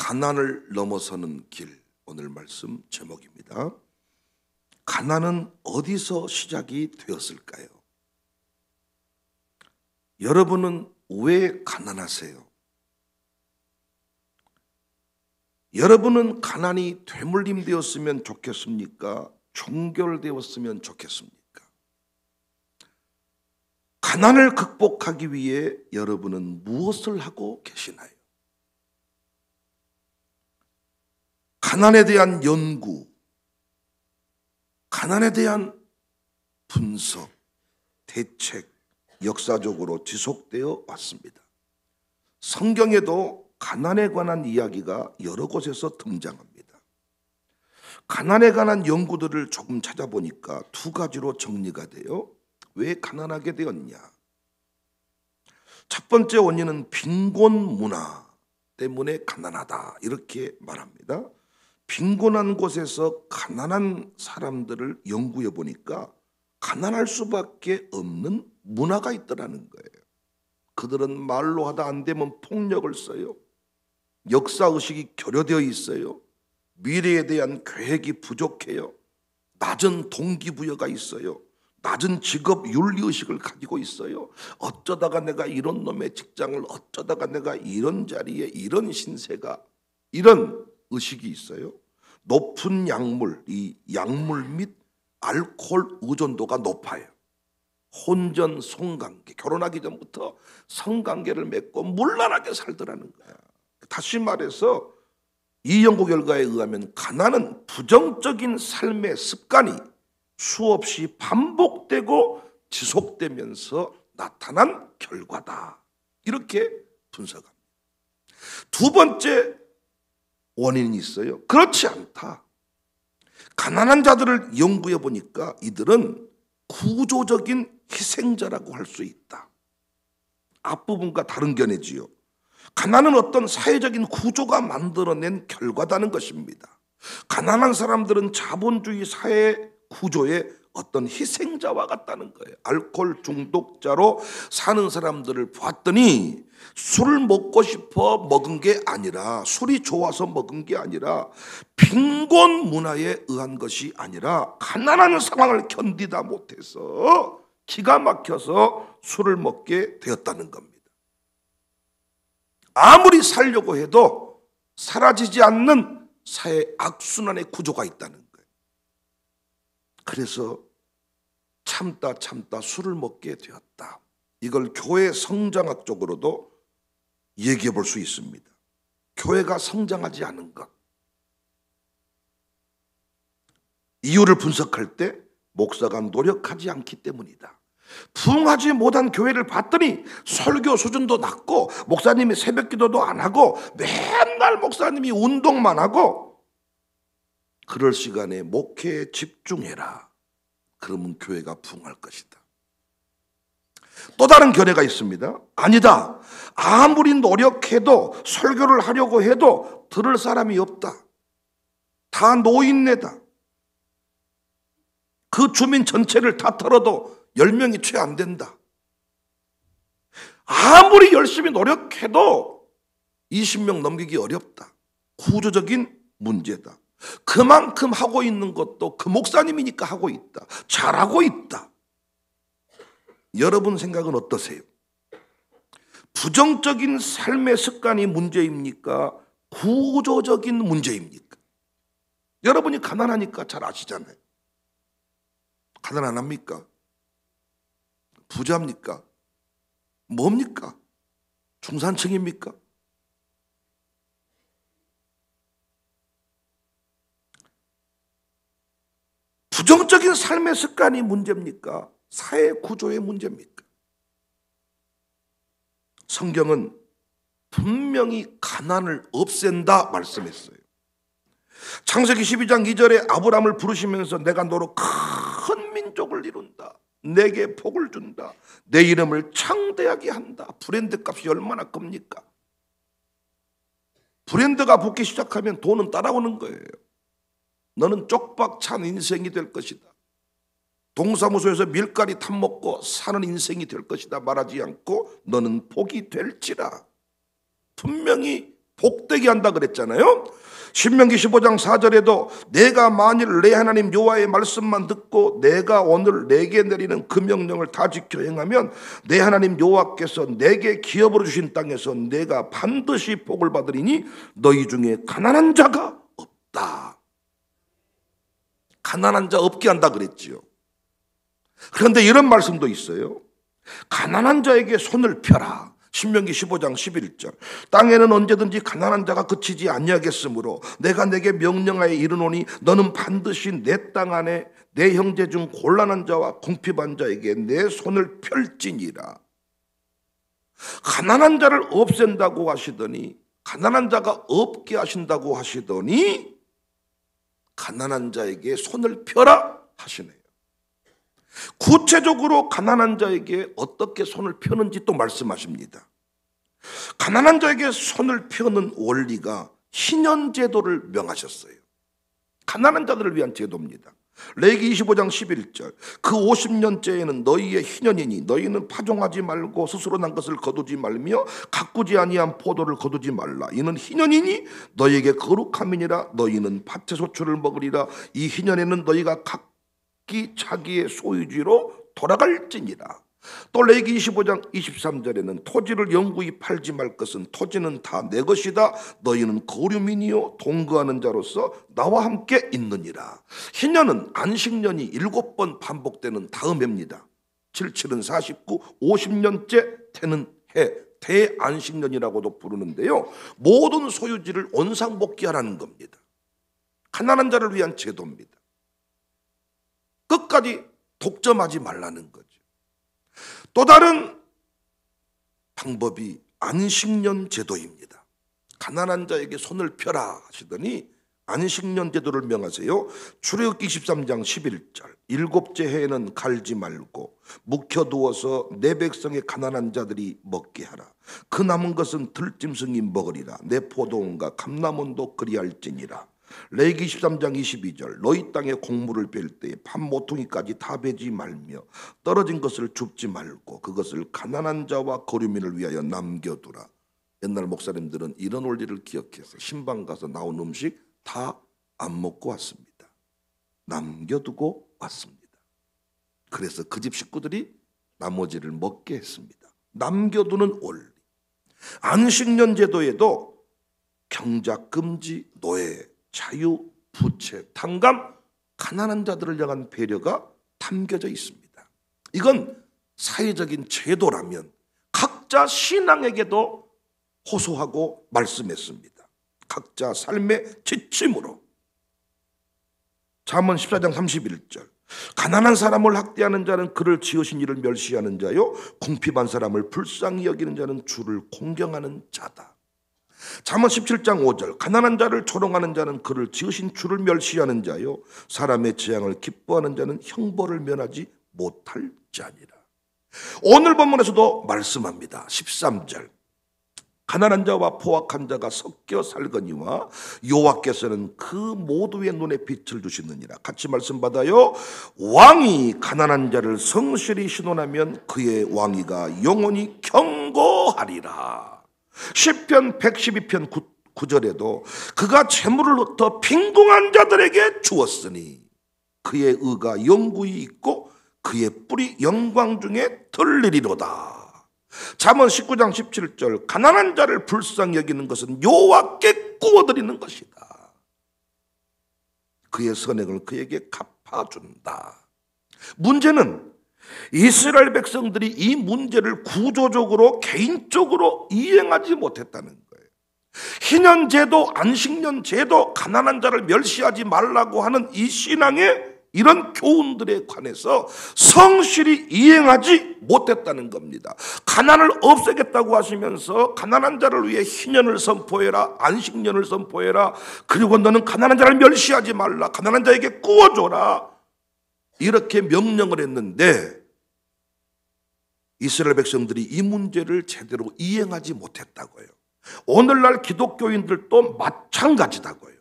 가난을 넘어서는 길, 오늘 말씀 제목입니다. 가난은 어디서 시작이 되었을까요? 여러분은 왜 가난하세요? 여러분은 가난이 되물림되었으면 좋겠습니까? 종결되었으면 좋겠습니까? 가난을 극복하기 위해 여러분은 무엇을 하고 계시나요? 가난에 대한 연구, 가난에 대한 분석, 대책, 역사적으로 지속되어 왔습니다. 성경에도 가난에 관한 이야기가 여러 곳에서 등장합니다. 가난에 관한 연구들을 조금 찾아보니까 두 가지로 정리가 돼요. 왜 가난하게 되었냐? 첫 번째 원인은 빈곤 문화 때문에 가난하다, 이렇게 말합니다. 빈곤한 곳에서 가난한 사람들을 연구해 보니까 가난할 수밖에 없는 문화가 있더라는 거예요. 그들은 말로 하다 안 되면 폭력을 써요. 역사의식이 결여되어 있어요. 미래에 대한 계획이 부족해요. 낮은 동기부여가 있어요. 낮은 직업 윤리의식을 가지고 있어요. 어쩌다가 내가 이런 놈의 직장을, 어쩌다가 내가 이런 자리에, 이런 신세가, 이런 의식이 있어요. 높은 약물, 이 약물 및 알코올 의존도가 높아요. 혼전, 성관계, 결혼하기 전부터 성관계를 맺고 문란하게 살더라는 거야. 다시 말해서 이 연구 결과에 의하면 가난은 부정적인 삶의 습관이 수없이 반복되고 지속되면서 나타난 결과다, 이렇게 분석합니다. 두 번째 원인이 있어요. 그렇지 않다. 가난한 자들을 연구해 보니까 이들은 구조적인 희생자라고 할 수 있다. 앞부분과 다른 견해지요. 가난은 어떤 사회적인 구조가 만들어낸 결과다는 것입니다. 가난한 사람들은 자본주의 사회 구조의 어떤 희생자와 같다는 거예요. 알코올 중독자로 사는 사람들을 봤더니 술을 먹고 싶어 먹은 게 아니라, 술이 좋아서 먹은 게 아니라, 빈곤 문화에 의한 것이 아니라 가난한 상황을 견디다 못해서 기가 막혀서 술을 먹게 되었다는 겁니다. 아무리 살려고 해도 사라지지 않는 사회 악순환의 구조가 있다는 거예요. 그래서 참다 술을 먹게 되었다. 이걸 교회 성장학적으로도 얘기해 볼 수 있습니다. 교회가 성장하지 않은 것, 이유를 분석할 때 목사가 노력하지 않기 때문이다. 부흥하지 못한 교회를 봤더니 설교 수준도 낮고 목사님이 새벽기도도 안 하고 맨날 목사님이 운동만 하고, 그럴 시간에 목회에 집중해라. 그러면 교회가 부흥할 것이다. 또 다른 견해가 있습니다. 아니다. 아무리 노력해도, 설교를 하려고 해도 들을 사람이 없다. 다 노인네다. 그 주민 전체를 다 털어도 10명이 채 안 된다. 아무리 열심히 노력해도 20명 넘기기 어렵다. 구조적인 문제다. 그만큼 하고 있는 것도 그 목사님이니까 하고 있다. 잘하고 있다. 여러분 생각은 어떠세요? 부정적인 삶의 습관이 문제입니까? 구조적인 문제입니까? 여러분이 가난하니까 잘 아시잖아요. 가난 안 합니까? 부자입니까? 뭡니까? 중산층입니까? 부정적인 삶의 습관이 문제입니까? 사회 구조의 문제입니까? 성경은 분명히 가난을 없앤다 말씀했어요. 창세기 12장 2절에 아브라함을 부르시면서 내가 너로 큰 민족을 이룬다. 내게 복을 준다. 내 이름을 창대하게 한다. 브랜드 값이 얼마나 큽니까? 브랜드가 붙기 시작하면 돈은 따라오는 거예요. 너는 쪽박 찬 인생이 될 것이다. 동사무소에서 밀가리 탑먹고 사는 인생이 될 것이다 말하지 않고 너는 복이 될지라. 분명히 복되게 한다 그랬잖아요. 신명기 15장 4절에도 내가 만일 내 하나님 여호와의 말씀만 듣고 내가 오늘 내게 내리는 그 명령을 다 지켜 행하면 내 하나님 여호와께서 내게 기업으로 주신 땅에서 내가 반드시 복을 받으리니 너희 중에 가난한 자가 없다. 가난한 자 없게 한다 그랬지요. 그런데 이런 말씀도 있어요. 가난한 자에게 손을 펴라. 신명기 15장 11절. 땅에는 언제든지 가난한 자가 그치지 아니하겠으므로 내가 내게 명령하여 이르노니 너는 반드시 내 땅 안에 내 형제 중 곤란한 자와 궁핍한 자에게 내 손을 펼지니라. 가난한 자를 없앤다고 하시더니, 가난한 자가 없게 하신다고 하시더니 가난한 자에게 손을 펴라 하시네요. 구체적으로 가난한 자에게 어떻게 손을 펴는지 또 말씀하십니다. 가난한 자에게 손을 펴는 원리가 희년제도를 명하셨어요. 가난한 자들을 위한 제도입니다. 레위기 25장 11절. 그 50년째에는 너희의 희년이니 너희는 파종하지 말고 스스로 난 것을 거두지 말며 가꾸지 아니한 포도를 거두지 말라. 이는 희년이니 너희에게 거룩함이니라. 너희는 밭의 소출을 먹으리라. 이 희년에는 너희가 각기 자기의 소유지로 돌아갈지니라. 또 레위기 25장 23절에는 토지를 영구히 팔지 말 것은 토지는 다 내 것이다. 너희는 거류민이요 동거하는 자로서 나와 함께 있느니라. 희년은 안식년이 7번 반복되는 다음 해입니다. 77은 49, 50년째 되는 해, 대안식년이라고도 부르는데요. 모든 소유지를 원상복귀하라는 겁니다. 가난한 자를 위한 제도입니다. 끝까지 독점하지 말라는 거죠. 또 다른 방법이 안식년 제도입니다. 가난한 자에게 손을 펴라 하시더니 안식년 제도를 명하세요. 출애굽기 23장 11절. 7째 해에는 갈지 말고 묵혀두어서 내 백성의 가난한 자들이 먹게 하라. 그 남은 것은 들짐승이 먹으리라. 내 포도원과 감람원도 그리할지니라. 레위기 13장 22절. 너희 땅에 곡물을 뺄 때에 판모퉁이까지 다 베지 말며 떨어진 것을 줍지 말고 그것을 가난한 자와 거류민을 위하여 남겨두라. 옛날 목사님들은 이런 원리를 기억해서 신방 가서 나온 음식 다 안 먹고 왔습니다. 남겨두고 왔습니다. 그래서 그 집 식구들이 나머지를 먹게 했습니다. 남겨두는 원리. 안식년 제도에도 경작 금지, 노예, 자유, 부채, 탕감, 가난한 자들을 향한 배려가 담겨져 있습니다. 이건 사회적인 제도라면 각자 신앙에게도 호소하고 말씀했습니다. 각자 삶의 지침으로. 잠언 14장 31절. 가난한 사람을 학대하는 자는 그를 지으신 이를 멸시하는 자요 궁핍한 사람을 불쌍히 여기는 자는 주를 공경하는 자다. 잠언 17장 5절. 가난한 자를 조롱하는 자는 그를 지으신 주를 멸시하는 자요 사람의 재앙을 기뻐하는 자는 형벌을 면하지 못할 자니라. 오늘 본문에서도 말씀합니다. 13절. 가난한 자와 포악한 자가 섞여 살거니와 여호와께서는 그 모두의 눈에 빛을 주시느니라. 같이 말씀 받아요. 왕이 가난한 자를 성실히 신원하면 그의 왕위가 영원히 경고하리라. 시편 112편 9절에도 그가 재물을 흩어 빈궁한 자들에게 주었으니 그의 의가 영구히 있고 그의 뿔이 영광 중에 들리리로다. 잠언 19장 17절. 가난한 자를 불쌍히 여기는 것은 여호와께 구워드리는 것이다. 그의 선행을 그에게 갚아준다. 문제는 이스라엘 백성들이 이 문제를 구조적으로 개인적으로 이행하지 못했다는 거예요. 희년제도, 안식년제도, 가난한 자를 멸시하지 말라고 하는 이 신앙의 이런 교훈들에 관해서 성실히 이행하지 못했다는 겁니다. 가난을 없애겠다고 하시면서 가난한 자를 위해 희년을 선포해라, 안식년을 선포해라, 그리고 너는 가난한 자를 멸시하지 말라, 가난한 자에게 구워줘라, 이렇게 명령을 했는데 이스라엘 백성들이 이 문제를 제대로 이행하지 못했다고요. 오늘날 기독교인들도 마찬가지다고요.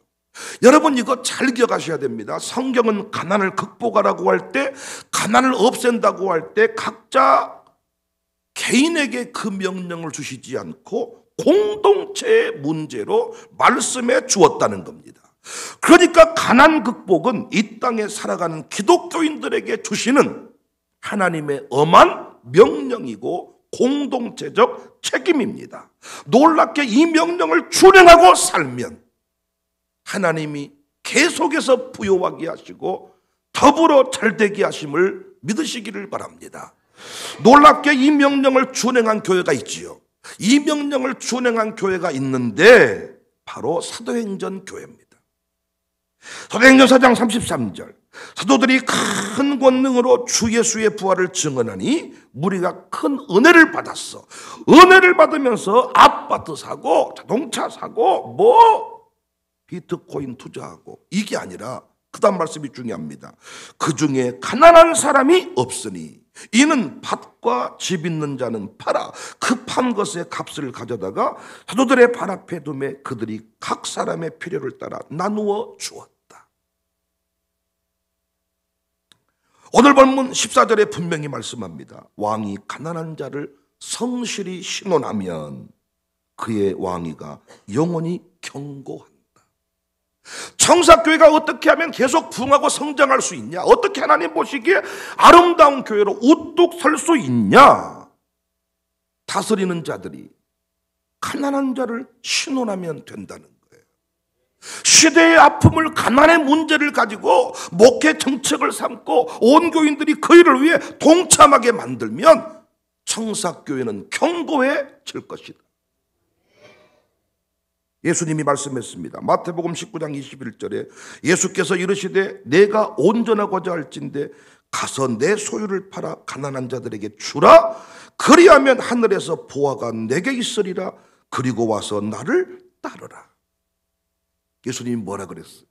여러분 이거 잘 기억하셔야 됩니다. 성경은 가난을 극복하라고 할 때, 가난을 없앤다고 할 때 각자 개인에게 그 명령을 주시지 않고 공동체의 문제로 말씀해 주었다는 겁니다. 그러니까 가난 극복은 이 땅에 살아가는 기독교인들에게 주시는 하나님의 엄한 명령이고 공동체적 책임입니다. 놀랍게 이 명령을 준행하고 살면 하나님이 계속해서 부요하게 하시고 더불어 잘되게 하심을 믿으시기를 바랍니다. 놀랍게 이 명령을 준행한 교회가 있지요. 이 명령을 준행한 교회가 있는데 바로 사도행전 교회입니다. 사도행전 4장 33절, 사도들이 큰 권능으로 주 예수의 부활을 증언하니 무리가 큰 은혜를 받았어. 은혜를 받으면서 아파트 사고 자동차 사고 비트코인 투자하고, 이게 아니라 그 다음 말씀이 중요합니다. 그 중에 가난한 사람이 없으니 이는 밭과 집 있는 자는 팔아 그 판 것의 값을 가져다가 사도들의 발 앞에 두매 그들이 각 사람의 필요를 따라 나누어 주었다. 오늘 본문 14절에 분명히 말씀합니다. 왕이 가난한 자를 성실히 신원하면 그의 왕위가 영원히 견고한다. 청사교회가 어떻게 하면 계속 부흥하고 성장할 수 있냐? 어떻게 하나님 보시기에 아름다운 교회로 우뚝 설 수 있냐? 다스리는 자들이 가난한 자를 신원하면 된다는 거예요. 시대의 아픔을, 가난의 문제를 가지고 목회 정책을 삼고 온 교인들이 그 일을 위해 동참하게 만들면 청사교회는 견고해질 것이다. 예수님이 말씀했습니다. 마태복음 19장 21절에 예수께서 이르시되 내가 온전하고자 할진대 가서 내 소유를 팔아 가난한 자들에게 주라. 그리하면 하늘에서 보화가 내게 있으리라. 그리고 와서 나를 따르라. 예수님이 뭐라 그랬어요?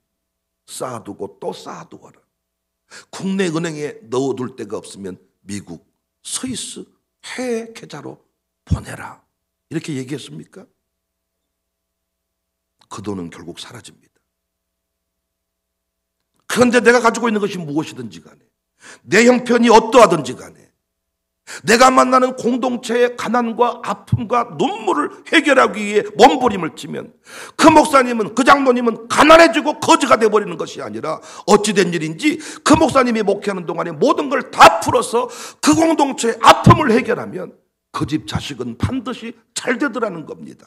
쌓아두고 또 쌓아두어라. 국내 은행에 넣어둘 데가 없으면 미국, 스위스, 해외 계좌로 보내라. 이렇게 얘기했습니까? 그 돈은 결국 사라집니다. 그런데 내가 가지고 있는 것이 무엇이든지 간에, 내 형편이 어떠하든지 간에, 내가 만나는 공동체의 가난과 아픔과 눈물을 해결하기 위해 몸부림을 치면 그 목사님은, 그 장로님은 가난해지고 거지가 되어버리는 것이 아니라 어찌된 일인지 그 목사님이 목회하는 동안에 모든 걸 다 풀어서 그 공동체의 아픔을 해결하면 그 집 자식은 반드시 잘 되더라는 겁니다.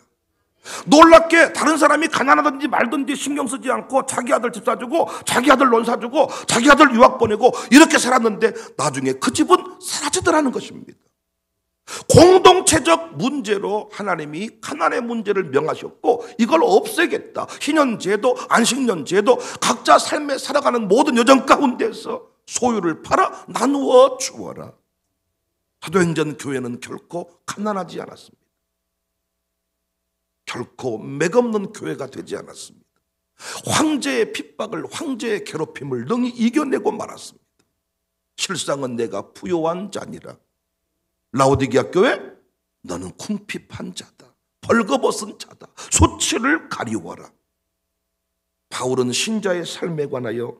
놀랍게 다른 사람이 가난하든지 말든지 신경 쓰지 않고 자기 아들 집 사주고 자기 아들 논 사주고 자기 아들 유학 보내고 이렇게 살았는데 나중에 그 집은 사라지더라는 것입니다. 공동체적 문제로 하나님이 가난의 문제를 명하셨고 이걸 없애겠다. 희년제도, 안식년제도, 각자 삶에 살아가는 모든 여정 가운데서 소유를 팔아 나누어 주어라. 사도행전 교회는 결코 가난하지 않았습니다. 결코 맥없는 교회가 되지 않았습니다. 황제의 핍박을, 황제의 괴롭힘을 능히 이겨내고 말았습니다. 실상은 내가 부요한 자니라. 라오디게아 교회, 너는 궁핍한 자다. 벌거벗은 자다. 수치를 가리워라. 바울은 신자의 삶에 관하여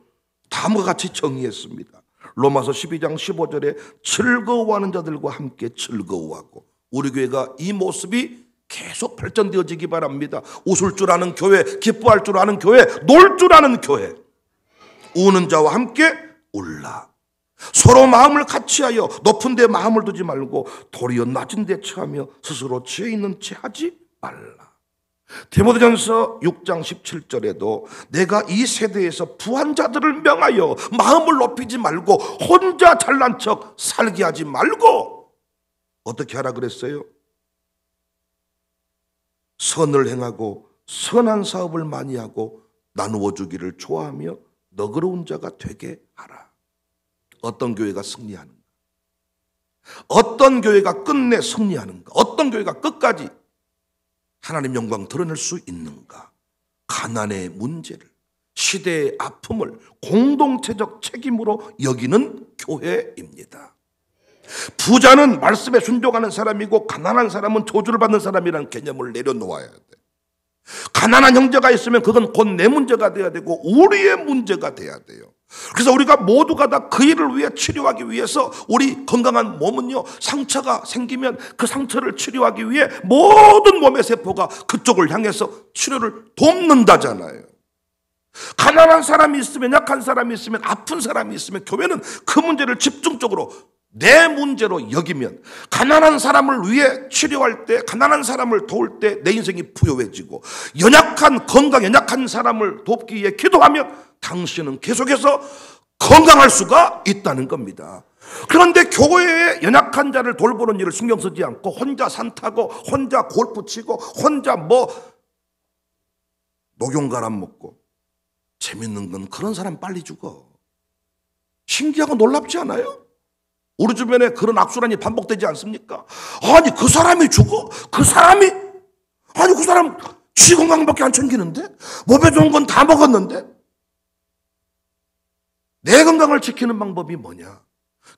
다음과 같이 정의했습니다. 로마서 12장 15절에 즐거워하는 자들과 함께 즐거워하고, 우리 교회가 이 모습이 계속 발전되어지기 바랍니다. 웃을 줄 아는 교회, 기뻐할 줄 아는 교회, 놀 줄 아는 교회. 우는 자와 함께 울라. 서로 마음을 같이하여 높은 데 마음을 두지 말고 도리어 낮은 데 처하며 스스로 지혜 있는 채 하지 말라. 디모데전서 6장 17절에도 내가 이 세대에서 부한 자들을 명하여 마음을 높이지 말고 혼자 잘난 척 살게 하지 말고 어떻게 하라 그랬어요? 선을 행하고 선한 사업을 많이 하고 나누어 주기를 좋아하며 너그러운 자가 되게 하라. 어떤 교회가 승리하는가? 어떤 교회가 끝내 승리하는가? 어떤 교회가 끝까지 하나님 영광 드러낼 수 있는가? 가난의 문제를, 시대의 아픔을 공동체적 책임으로 여기는 교회입니다. 부자는 말씀에 순종하는 사람이고 가난한 사람은 저주를 받는 사람이라는 개념을 내려놓아야 돼. 가난한 형제가 있으면 그건 곧 내 문제가 돼야 되고 우리의 문제가 돼야 돼요. 그래서 우리가 모두가 다 그 일을 위해 치료하기 위해서 우리 건강한 몸은요, 상처가 생기면 그 상처를 치료하기 위해 모든 몸의 세포가 그쪽을 향해서 치료를 돕는다잖아요. 가난한 사람이 있으면, 약한 사람이 있으면, 아픈 사람이 있으면 교회는 그 문제를 집중적으로 내 문제로 여기면, 가난한 사람을 위해 치료할 때, 가난한 사람을 도울 때 내 인생이 부요해지고, 연약한 사람을 돕기 위해 기도하면 당신은 계속해서 건강할 수가 있다는 겁니다. 그런데 교회에 연약한 자를 돌보는 일을 신경 쓰지 않고 혼자 산 타고 혼자 골프 치고 혼자 녹용가람 먹고, 재밌는 건 그런 사람 빨리 죽어. 신기하고 놀랍지 않아요? 우리 주변에 그런 악순환이 반복되지 않습니까? 아니 그 사람이 죽어? 그 사람 지 건강밖에 안 챙기는데? 몸에 좋은 건 다 먹었는데? 내 건강을 지키는 방법이 뭐냐?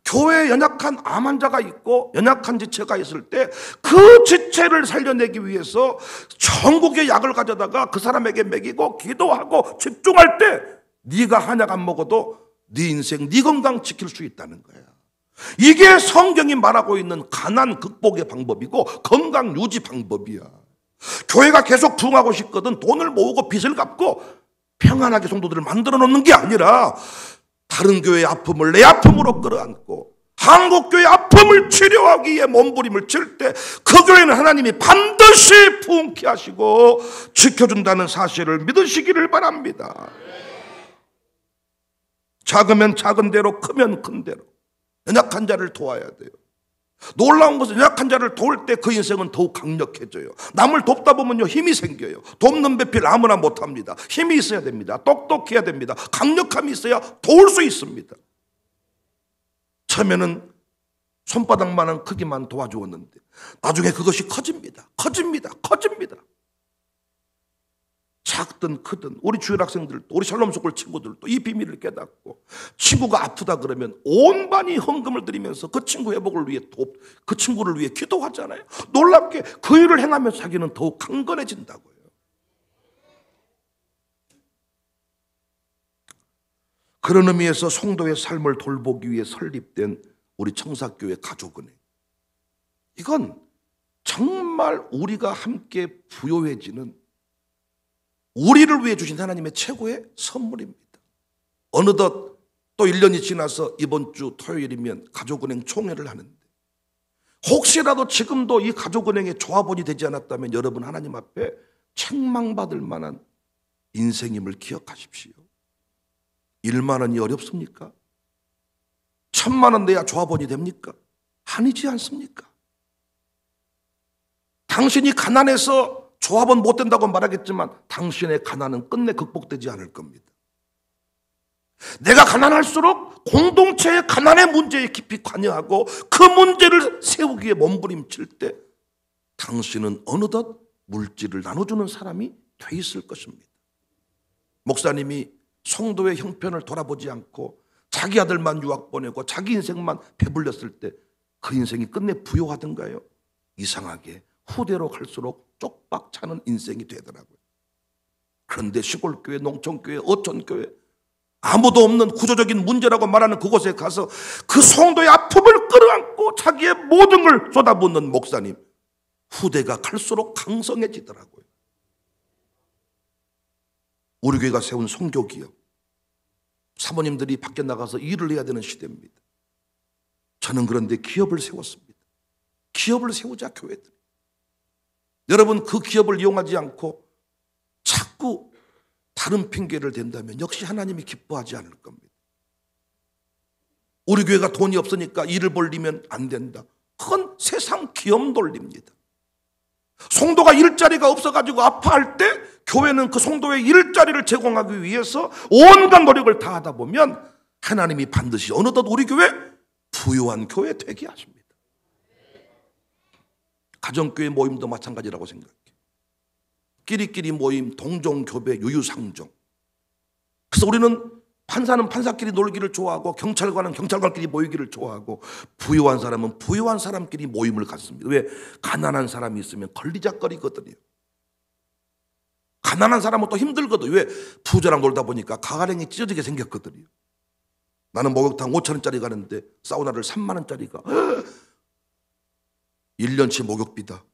교회에 연약한 암 환자가 있고 연약한 지체가 있을 때 그 지체를 살려내기 위해서 전국의 약을 가져다가 그 사람에게 먹이고 기도하고 집중할 때 네가 한약 안 먹어도 네 인생, 네 건강 지킬 수 있다는 거야. 이게 성경이 말하고 있는 가난 극복의 방법이고 건강 유지 방법이야. 교회가 계속 부흥하고 싶거든 돈을 모으고 빚을 갚고 평안하게 성도들을 만들어 놓는 게 아니라 다른 교회의 아픔을 내 아픔으로 끌어안고 한국교회의 아픔을 치료하기 위해 몸부림을 칠 때 그 교회는 하나님이 반드시 부흥케 하시고 지켜준다는 사실을 믿으시기를 바랍니다. 작으면 작은 대로, 크면 큰 대로 연약한 자를 도와야 돼요. 놀라운 것은 연약한 자를 도울 때 그 인생은 더욱 강력해져요. 남을 돕다 보면요 힘이 생겨요. 돕는 배필 아무나 못합니다. 힘이 있어야 됩니다. 똑똑해야 됩니다. 강력함이 있어야 도울 수 있습니다. 처음에는 손바닥만한 크기만 도와주었는데 나중에 그것이 커집니다. 작든 크든 우리 주일 학생들도 우리 샬롬스쿨 친구들도 이 비밀을 깨닫고 친구가 아프다 그러면 온 반이 헌금을 드리면서 그 친구 회복을 위해 그 친구를 위해 기도하잖아요. 놀랍게 그 일을 행하면서 자기는 더욱 강건해진다고요. 그런 의미에서 성도의 삶을 돌보기 위해 설립된 우리 청사교회 가족은행, 이건 정말 우리가 함께 부요해지는 우리를 위해 주신 하나님의 최고의 선물입니다. 어느덧 또 1년이 지나서 이번 주 토요일이면 가족은행 총회를 하는데 혹시라도 지금도 이 가족은행의 조합원이 되지 않았다면 여러분 하나님 앞에 책망받을 만한 인생임을 기억하십시오. 1만 원이 어렵습니까? 1,000만 원 내야 조합원이 됩니까? 아니지 않습니까? 당신이 가난해서 조합원 못 된다고 말하겠지만 당신의 가난은 끝내 극복되지 않을 겁니다. 내가 가난할수록 공동체의 가난의 문제에 깊이 관여하고 그 문제를 세우기 위해 몸부림칠 때 당신은 어느덧 물질을 나눠주는 사람이 돼 있을 것입니다. 목사님이 성도의 형편을 돌아보지 않고 자기 아들만 유학 보내고 자기 인생만 배불렸을 때 그 인생이 끝내 부요하던가요? 이상하게 후대로 갈수록 쪽박 차는 인생이 되더라고요. 그런데 시골교회, 농촌교회, 어촌교회 아무도 없는 구조적인 문제라고 말하는 그곳에 가서 그 성도의 아픔을 끌어안고 자기의 모든 걸 쏟아붓는 목사님, 후대가 갈수록 강성해지더라고요. 우리 교회가 세운 선교기업, 사모님들이 밖에 나가서 일을 해야 되는 시대입니다. 저는 그런데 기업을 세웠습니다. 기업을 세우자 교회들. 여러분 그 기업을 이용하지 않고 자꾸 다른 핑계를 댄다면 역시 하나님이 기뻐하지 않을 겁니다. 우리 교회가 돈이 없으니까 일을 벌리면 안 된다. 그건 세상 기업 논리입니다. 성도가 일자리가 없어가지고 아파할 때 교회는 그 성도의 일자리를 제공하기 위해서 온갖 노력을 다하다 보면 하나님이 반드시 어느덧 우리 교회 부유한 교회 되게 하십니다. 가정교회 모임도 마찬가지라고 생각해요. 끼리끼리 모임, 동종교배, 유유상종. 그래서 우리는 판사는 판사끼리 놀기를 좋아하고 경찰관은 경찰관끼리 모이기를 좋아하고 부유한 사람은 부유한 사람끼리 모임을 갖습니다. 왜? 가난한 사람이 있으면 걸리작거리거든요. 가난한 사람은 또 힘들거든요. 왜? 부자랑 놀다 보니까 가가랭이 찢어지게 생겼거든요. 나는 목욕탕 5,000원짜리 가는데 사우나를 3만 원짜리가 1년치 목욕비다.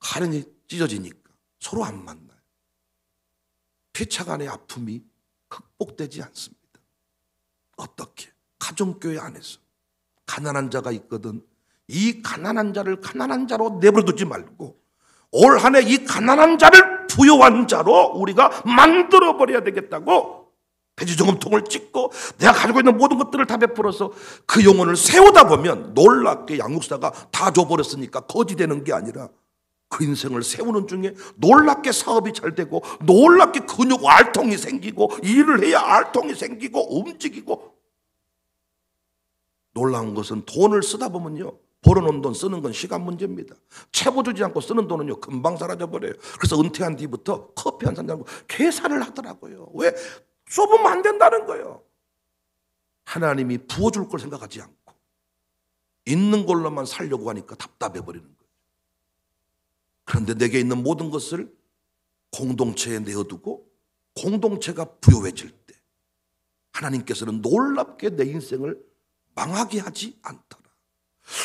가랭이 찢어지니까 서로 안 만나요. 피차 간의 아픔이 극복되지 않습니다. 어떻게? 가정교회 안에서 가난한 자가 있거든. 이 가난한 자를 가난한 자로 내버려두지 말고 올 한 해 이 가난한 자를 부유한 자로 우리가 만들어버려야 되겠다고 돼지저금통을 찍고 내가 가지고 있는 모든 것들을 다 베풀어서 그 영혼을 세우다 보면 놀랍게 양육사가 다 줘버렸으니까 거지 되는 게 아니라 그 인생을 세우는 중에 놀랍게 사업이 잘 되고 놀랍게 근육 알통이 생기고 일을 해야 알통이 생기고 움직이고. 놀라운 것은 돈을 쓰다 보면요, 벌어놓은 돈 쓰는 건 시간 문제입니다. 채워 주지 않고 쓰는 돈은요 금방 사라져버려요. 그래서 은퇴한 뒤부터 커피 한 잔 잡고 계산을 하더라고요. 왜? 쏘으면 안 된다는 거예요. 하나님이 부어줄 걸 생각하지 않고 있는 걸로만 살려고 하니까 답답해 버리는 거예요. 그런데 내게 있는 모든 것을 공동체에 내어두고 공동체가 부유해질 때 하나님께서는 놀랍게 내 인생을 망하게 하지 않더라.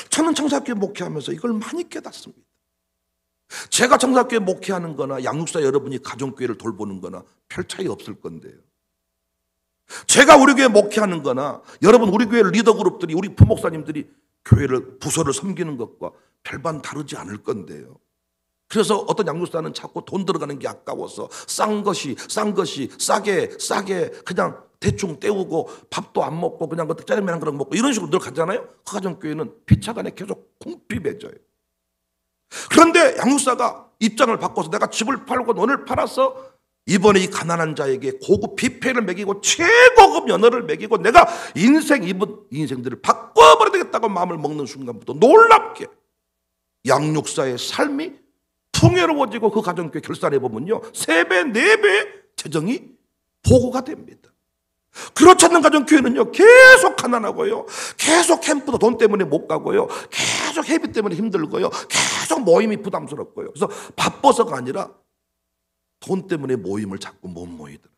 저는 청사교회 목회하면서 이걸 많이 깨닫습니다. 제가 청사교회 목회하는 거나 양육사 여러분이 가정교회를 돌보는 거나 별 차이 없을 건데요. 제가 우리 교회 목회하는 거나 여러분 우리 교회 리더 그룹들이 우리 부목사님들이 교회를 부서를 섬기는 것과 별반 다르지 않을 건데요. 그래서 어떤 양육사는 자꾸 돈 들어가는 게 아까워서 싼 것이 싸게 그냥 대충 때우고 밥도 안 먹고 그냥 짜장면 그릇 먹고 이런 식으로 늘 가잖아요. 그 가정교회는 피차간에 계속 궁핍해져요. 그런데 양육사가 입장을 바꿔서 내가 집을 팔고 논을 팔아서 이번에 이 가난한 자에게 고급 뷔페를 먹이고 최고급 연어를 먹이고 내가 인생들을 바꿔버려야 되겠다고 마음을 먹는 순간부터 놀랍게 양육사의 삶이 풍요로워지고 그 가정교회 결산해보면요 3배, 4배 재정이 보고가 됩니다. 그렇지 않는 가정교회는요 계속 가난하고요, 계속 캠프도 돈 때문에 못 가고요, 계속 회비 때문에 힘들고요, 계속 모임이 부담스럽고요. 그래서 바빠서가 아니라 돈 때문에 모임을 자꾸 못 모이더라.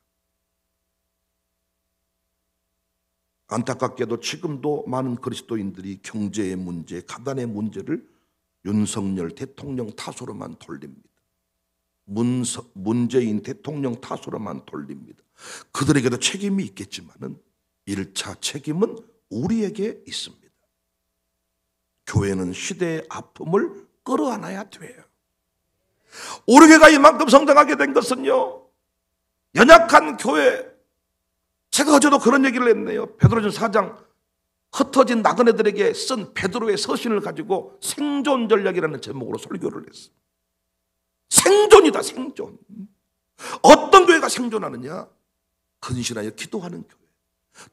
안타깝게도 지금도 많은 그리스도인들이 경제의 문제, 가난의 문제를 윤석열 대통령 탓으로만 돌립니다. 문재인 대통령 탓으로만 돌립니다. 그들에게도 책임이 있겠지만은 1차 책임은 우리에게 있습니다. 교회는 시대의 아픔을 끌어안아야 돼요. 우리 교회가 이만큼 성장하게 된 것은요, 연약한 교회, 제가 어제도 그런 얘기를 했네요. 베드로전서 4장 흩어진 나그네들에게 쓴 베드로의 서신을 가지고 생존 전략이라는 제목으로 설교를 했어요. 생존이다, 생존. 어떤 교회가 생존하느냐? 근신하여 기도하는 교회,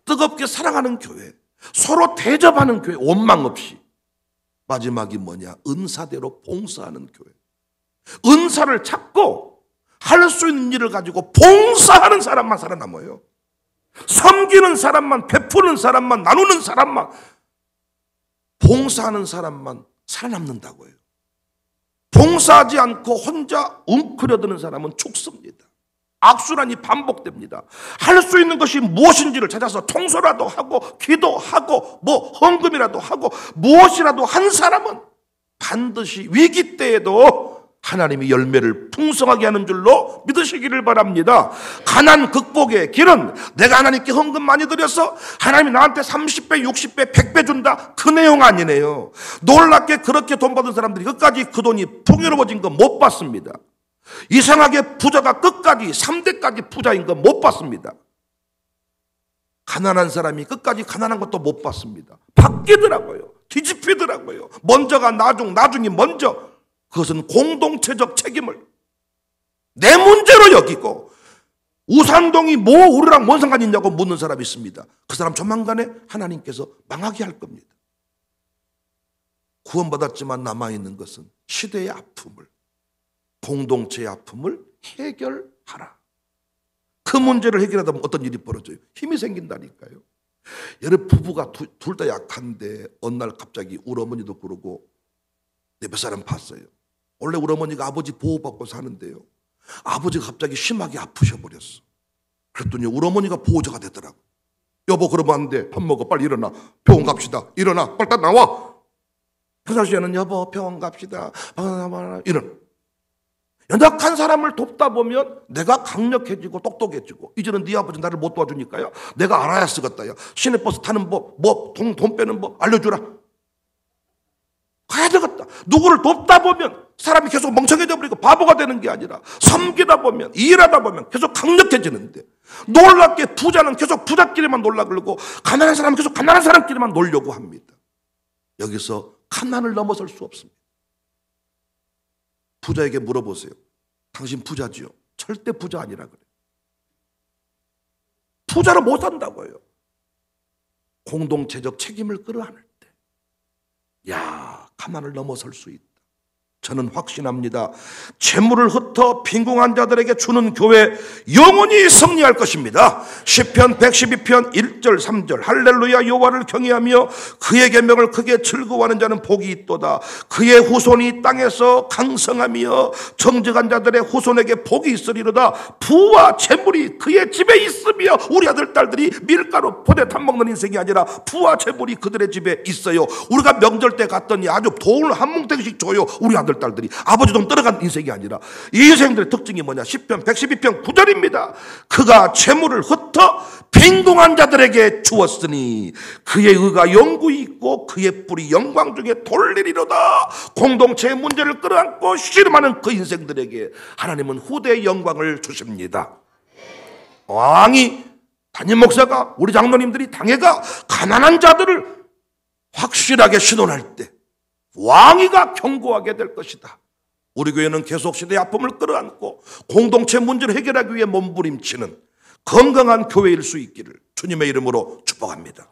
뜨겁게 사랑하는 교회, 서로 대접하는 교회, 원망 없이. 마지막이 뭐냐? 은사대로 봉사하는 교회. 은사를 찾고 할 수 있는 일을 가지고 봉사하는 사람만 살아남아요. 섬기는 사람만, 베푸는 사람만, 나누는 사람만, 봉사하는 사람만 살아남는다고요. 봉사하지 않고 혼자 웅크려드는 사람은 죽습니다. 악순환이 반복됩니다. 할 수 있는 것이 무엇인지를 찾아서 통솔라도 하고 기도하고 헌금이라도 하고 무엇이라도 한 사람은 반드시 위기 때에도 하나님이 열매를 풍성하게 하는 줄로 믿으시기를 바랍니다. 가난 극복의 길은 내가 하나님께 헌금 많이 드려서 하나님이 나한테 30배, 60배, 100배 준다, 그 내용 아니네요. 놀랍게 그렇게 돈 받은 사람들이 끝까지 그 돈이 풍요로워진 거 못 봤습니다. 이상하게 부자가 끝까지 3대까지 부자인 거 못 봤습니다. 가난한 사람이 끝까지 가난한 것도 못 봤습니다. 바뀌더라고요. 뒤집히더라고요. 먼저가 나중이 먼저. 그것은 공동체적 책임을 내 문제로 여기고 우산동이 우리랑 뭔 상관이 있냐고 묻는 사람이 있습니다. 그 사람 조만간에 하나님께서 망하게 할 겁니다. 구원받았지만 남아있는 것은 시대의 아픔을, 공동체의 아픔을 해결하라. 그 문제를 해결하다 보면 어떤 일이 벌어져요? 힘이 생긴다니까요. 여러 부부가 둘 다 약한데 어느 날 갑자기 우리 어머니도 그러고 내 몇 사람 봤어요. 원래 우리 어머니가 아버지 보호받고 사는데요, 아버지가 갑자기 심하게 아프셔버렸어. 그랬더니 우리 어머니가 보호자가 되더라고. 여보 그러면 안 돼. 밥 먹어. 빨리 일어나. 병원 갑시다. 일어나. 빨리 나와. 평상시에는 여보 병원 갑시다. 이런 연약한 사람을 돕다 보면 내가 강력해지고 똑똑해지고, 이제는 네 아버지 나를 못 도와주니까요, 내가 알아야 쓰겠다요. 시내버스 타는 법, 돈 빼는 법 알려주라. 가야 되겠다. 누구를 돕다 보면 사람이 계속 멍청해져 버리고 바보가 되는 게 아니라, 섬기다 보면, 일하다 보면 계속 강력해지는데, 놀랍게 부자는 계속 부자끼리만 놀라 그러고 가난한 사람은 계속 가난한 사람끼리만 놀려고 합니다. 여기서 가난을 넘어설 수 없습니다. 부자에게 물어보세요. 당신 부자지요? 절대 부자 아니라 그래요. 부자로 못 산다고요. 공동체적 책임을 끌어안을 때, 가난을 넘어설 수 있다. 저는 확신합니다. 재물을 흩어 빈궁한 자들에게 주는 교회 영원히 승리할 것입니다. 시편 112편 1절 3절 할렐루야 여호와를 경외하며 그의 계명을 크게 즐거워하는 자는 복이 있도다. 그의 후손이 땅에서 강성하며 정직한 자들의 후손에게 복이 있으리로다. 부와 재물이 그의 집에 있으며, 우리 아들 딸들이 밀가루 포대 타 먹는 인생이 아니라 부와 재물이 그들의 집에 있어요. 우리가 명절 때 갔더니 아주 돈을 한 뭉탱이씩 줘요. 우리 아들 딸들이 아버지 돈 떨어간 인생이 아니라, 이 인생들의 특징이 뭐냐? 시편 112편 9절입니다. 그가 재물을 흩어 빈궁한 자들에게 주었으니 그의 의가 영구히 있고 그의 뿔이 영광 중에 돌리리로다. 공동체의 문제를 끌어안고 씨름하는 그 인생들에게 하나님은 후대의 영광을 주십니다. 왕이, 담임 목사가, 우리 장로님들이 당회가 가난한 자들을 확실하게 신원할 때 왕위가 견고하게 될 것이다. 우리 교회는 계속 시대의 아픔을 끌어안고 공동체 문제를 해결하기 위해 몸부림치는 건강한 교회일 수 있기를 주님의 이름으로 축복합니다.